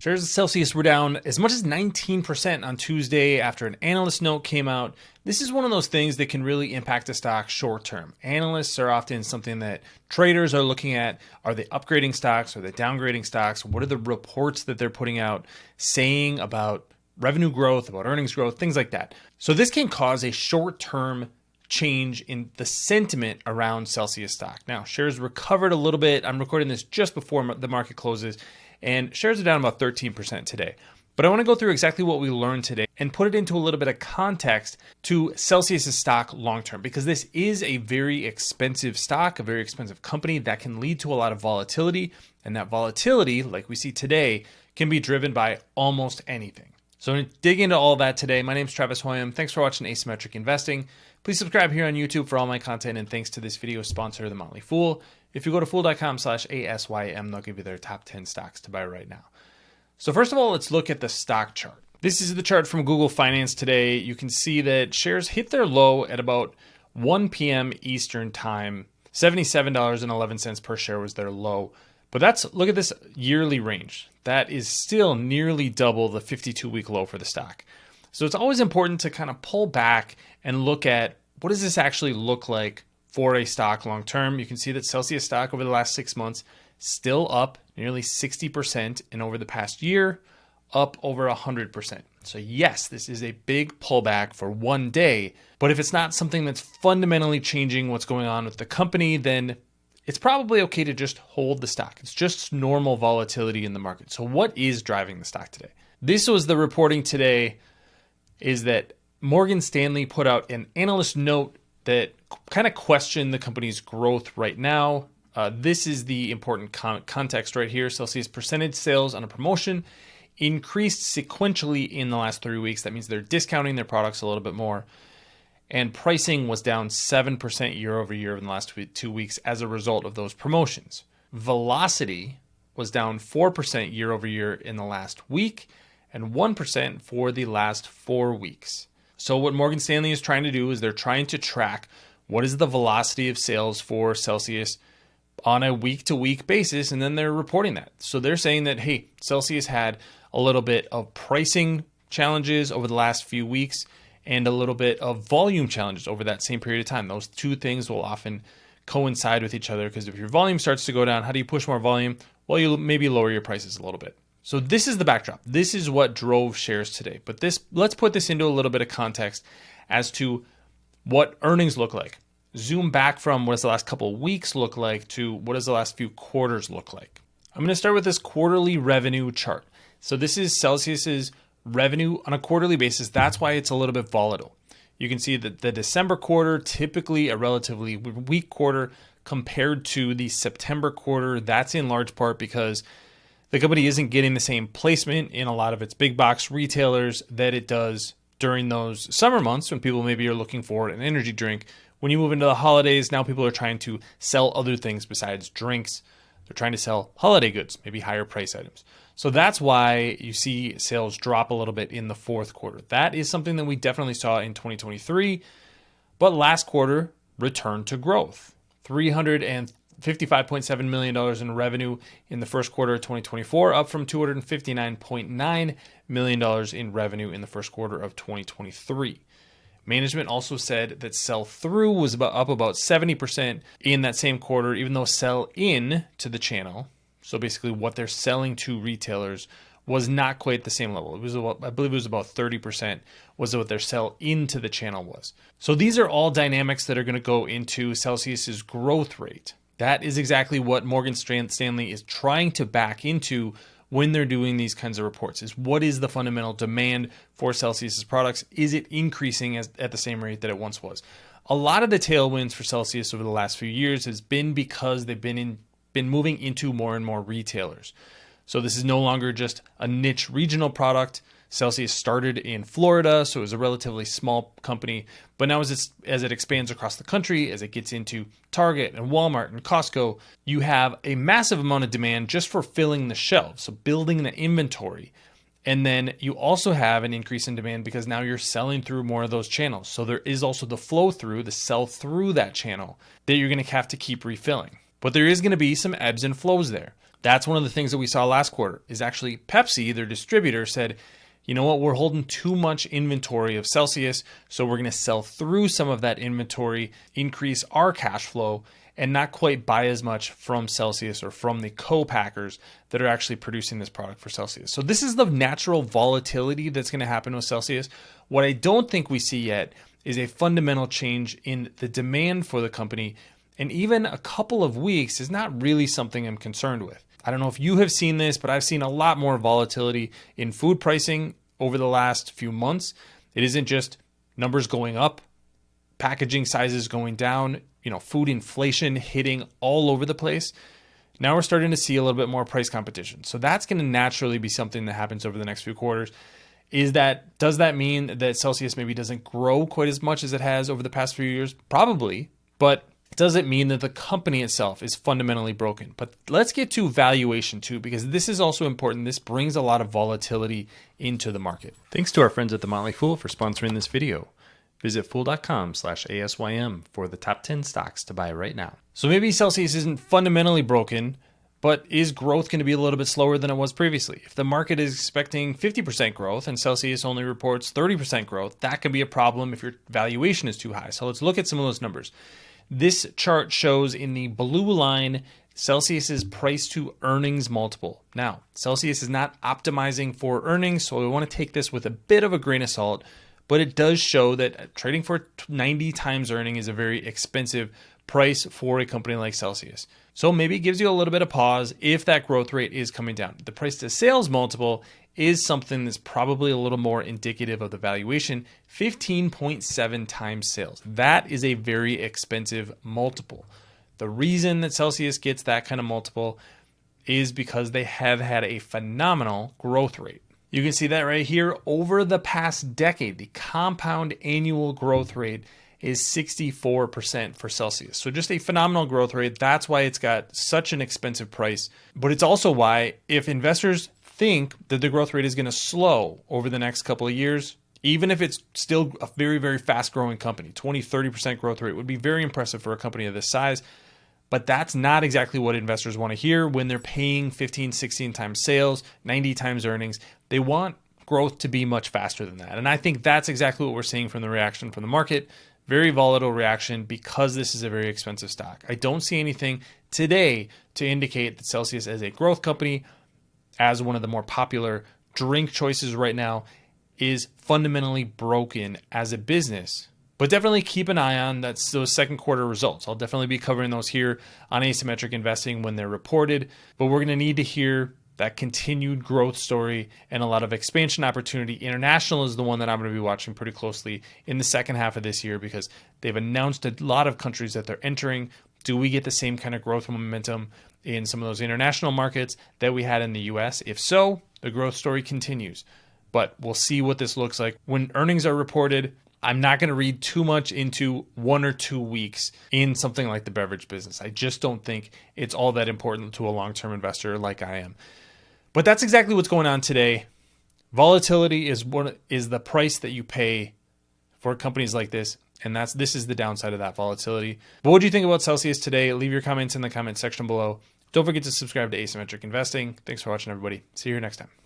Shares of Celsius were down as much as 19% on Tuesday after an analyst note came out. This is one of those things that can really impact a stock short term. Analysts are often something that traders are looking at. Are they upgrading stocks? Are they downgrading stocks? What are the reports that they're putting out saying about revenue growth, about earnings growth, things like that. So this can cause a short term change in the sentiment around Celsius stock. Now, shares recovered a little bit. I'm recording this just before the market closes, and shares are down about 13% today. But I want to go through exactly what we learned today and put it into a little bit of context to Celsius' stock long term, because this is a very expensive stock, a very expensive company that can lead to a lot of volatility. And that volatility, like we see today, can be driven by almost anything. So I'm going to dig into all of that today. My name is Travis Hoium. Thanks for watching Asymmetric Investing. Please subscribe here on YouTube for all my content, and thanks to this video sponsor, The Motley Fool. If you go to fool.com/ASYM, they'll give you their top 10 stocks to buy right now. So first of all, let's look at the stock chart. This is the chart from Google Finance today. You can see that shares hit their low at about 1 p.m. Eastern time. $77.11 per share was their low. But look at this yearly range. That is still nearly double the 52-week low for the stock. So it's always important to kind of pull back and look at what does this actually look like for a stock long term. You can see that Celsius stock over the last 6 months still up nearly 60%, and over the past year, up over 100%. So yes, this is a big pullback for one day, but if it's not something that's fundamentally changing what's going on with the company, then it's probably okay to just hold the stock. It's just normal volatility in the market. So what is driving the stock today? This was the reporting today, is that Morgan Stanley put out an analyst note that kind of questioned the company's growth right now. This is the important context right here. Celsius percentage sales on a promotion increased sequentially in the last 3 weeks. That means they're discounting their products a little bit more. And pricing was down 7% year over year in the last 2 weeks as a result of those promotions. Velocity was down 4% year over year in the last week and 1% for the last 4 weeks. So what Morgan Stanley is trying to do is they're trying to track what is the velocity of sales for Celsius on a week-to-week basis, and then they're reporting that. So they're saying that, hey, Celsius had a little bit of pricing challenges over the last few weeks and a little bit of volume challenges over that same period of time. Those two things will often coincide with each other, because if your volume starts to go down, how do you push more volume? Well, you maybe lower your prices a little bit. So this is the backdrop. This is what drove shares today. But let's put this into a little bit of context as to what earnings look like. Zoom back from what does the last couple of weeks look like to what does the last few quarters look like. I'm going to start with this quarterly revenue chart. So this is Celsius's revenue on a quarterly basis. That's why it's a little bit volatile. You can see that the December quarter, typically a relatively weak quarter compared to the September quarter. That's in large part because the company isn't getting the same placement in a lot of its big box retailers that it does during those summer months when people maybe are looking for an energy drink. When you move into the holidays, now people are trying to sell other things besides drinks. They're trying to sell holiday goods, maybe higher price items. So that's why you see sales drop a little bit in the fourth quarter. That is something that we definitely saw in 2023, but last quarter returned to growth. $355.7 million in revenue in the first quarter of 2024, up from $259.9 million in revenue in the first quarter of 2023. Management also said that sell-through was up about 70% in that same quarter, even though sell-in to the channel, so basically what they're selling to retailers, was not quite the same level. It was I believe it was about 30% was what their sell into the channel was. So these are all dynamics that are going to go into Celsius's growth rate. That is exactly what Morgan Stanley is trying to back into when they're doing these kinds of reports, is what is the fundamental demand for Celsius's products? Is it increasing at the same rate that it once was? A lot of the tailwinds for Celsius over the last few years has been because they've been moving into more and more retailers. So this is no longer just a niche regional product. Celsius started in Florida, so it was a relatively small company. But now as it expands across the country, as it gets into Target and Walmart and Costco, you have a massive amount of demand just for filling the shelves, so building the inventory. And then you also have an increase in demand because now you're selling through more of those channels. So there is also the flow through, the sell through that channel that you're going to have to keep refilling. But there is going to be some ebbs and flows there. That's one of the things that we saw last quarter is actually Pepsi, their distributor, said, you know what, we're holding too much inventory of Celsius, so we're going to sell through some of that inventory, increase our cash flow, and not quite buy as much from Celsius or from the co-packers that are actually producing this product for Celsius. So this is the natural volatility that's going to happen with Celsius. What I don't think we see yet is a fundamental change in the demand for the company, and even a couple of weeks is not really something I'm concerned with. I don't know if you have seen this, but I've seen a lot more volatility in food pricing over the last few months. It isn't just numbers going up, packaging sizes going down, food inflation hitting all over the place. Now we're starting to see a little bit more price competition. So that's going to naturally be something that happens over the next few quarters. Does that mean that Celsius maybe doesn't grow quite as much as it has over the past few years? Probably, but does it mean that the company itself is fundamentally broken? But let's get to valuation too, because this is also important. This brings a lot of volatility into the market. Thanks to our friends at The Motley Fool for sponsoring this video. Visit fool.com/ASYM for the top 10 stocks to buy right now. So maybe Celsius isn't fundamentally broken, but is growth going to be a little bit slower than it was previously? If the market is expecting 50% growth and Celsius only reports 30% growth, that could be a problem if your valuation is too high. So let's look at some of those numbers. This chart shows in the blue line Celsius's price to earnings multiple. Now, Celsius is not optimizing for earnings, so we want to take this with a bit of a grain of salt, but it does show that trading for 90 times earning is a very expensive price for a company like Celsius. So maybe it gives you a little bit of pause if that growth rate is coming down. The price to sales multiple is something that's probably a little more indicative of the valuation, 15.7 times sales. That is a very expensive multiple. The reason that Celsius gets that kind of multiple is because they have had a phenomenal growth rate. You can see that right here. Over the past decade, the compound annual growth rate is 64% for Celsius. So just a phenomenal growth rate. That's why it's got such an expensive price. But it's also why if investors think that the growth rate is going to slow over the next couple of years, even if it's still a very, very fast growing company, 20-30% growth rate would be very impressive for a company of this size. But that's not exactly what investors want to hear when they're paying 15, 16 times sales, 90 times earnings. They want growth to be much faster than that. And I think that's exactly what we're seeing from the reaction from the market. Very volatile reaction because this is a very expensive stock. I don't see anything today to indicate that Celsius as a growth company, as one of the more popular drink choices right now, is fundamentally broken as a business. But definitely keep an eye on those second quarter results. I'll definitely be covering those here on Asymmetric Investing when they're reported. But we're going to need to hear that continued growth story and a lot of expansion opportunity. International is the one that I'm going to be watching pretty closely in the second half of this year because they've announced a lot of countries that they're entering. Do we get the same kind of growth momentum in some of those international markets that we had in the US? If so, the growth story continues. But we'll see what this looks like when earnings are reported. I'm not going to read too much into 1 or 2 weeks in something like the beverage business. I just don't think it's all that important to a long-term investor like I am. But that's exactly what's going on today. Volatility is the price that you pay for companies like this, and this is the downside of that volatility. But what do you think about Celsius today? Leave your comments in the comment section below. Don't forget to subscribe to Asymmetric Investing. Thanks for watching, everybody. See you here next time.